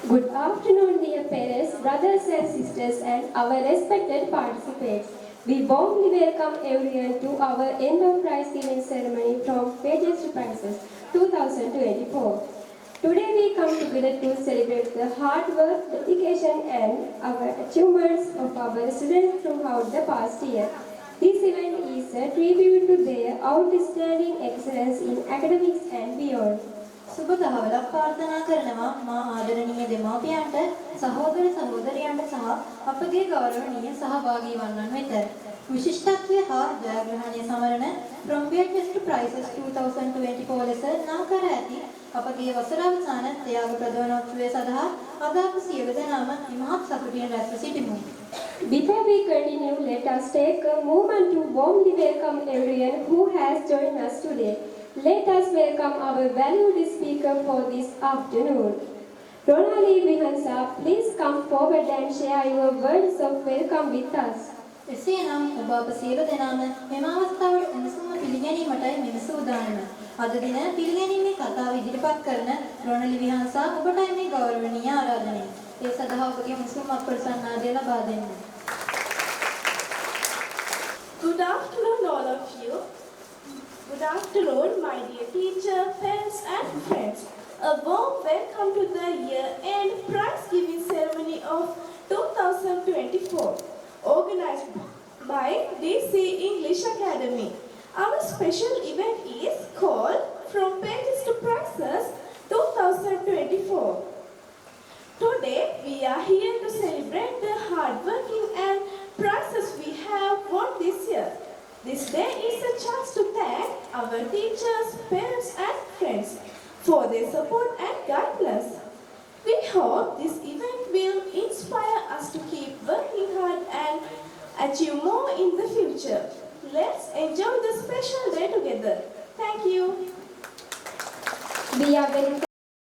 Good afternoon, dear parents, brothers and sisters, and our respected participants. We warmly welcome everyone to our end of prize giving ceremony from Pages to Prizes 2024. Today we come together to celebrate the hard work, dedication, and our achievements of our students throughout the past year. This event is a tribute to their outstanding excellence in academics and beyond. සුබ දහවලක් ප්‍රාර්ථනා කරනවා මා ආදරණීය දෙමාපියන්ට සහෝදර සහෝදරයන්ට සහ අපගේ ගෞරවනීය සහභාගී වන්නන් වෙත විශිෂ්ටත්වයේ හා ජයග්‍රහණය සමරන From Pages to Prizes 2024 ලෙස නම් කර ඇති අපගේ වසර අවසාන ත්‍යාග ප්‍රදානෝත්සවය සඳහා අද අප සියලු දෙනාම ඉමහත් සතුටින් රැස්ව සිටිමු. Before we continue, let us take a moment to warmly welcome everyone who has joined us today. Let us welcome our valued speaker for this afternoon. Ronali Vihansa, please come forward and share your words of welcome with us. එසේනම් ඔබ අප සියලු දෙනාම මෙම අවස්ථාවට උණුසුම්ව පිළිගැනීමටයි මෙම සූදානම. අද දින පිළිගැනීමේ කතාව ඉදිරිපත් කරන රොනලි විහාංසා ඔබටයි මේ ගෞරවනීය ආරාධනය. ඒ සඳහා ඔබගේ උණුසුම් අප්‍රසන්නාදය ලබා දෙන්න. Good afternoon, all of you. Good afternoon, my dear teacher, parents and friends. A warm welcome to the year-end prize-giving ceremony of 2024, organized by DC English Academy. Our special event is called From Pages to Prizes 2024. Today, we are here to celebrate the hard working and prizes we have won this year. This day is a chance to thank our teachers, parents and friends for their support and guidance. We hope this event will inspire us to keep working hard and achieve more in the future. Let's enjoy the special day together. Thank you. We are very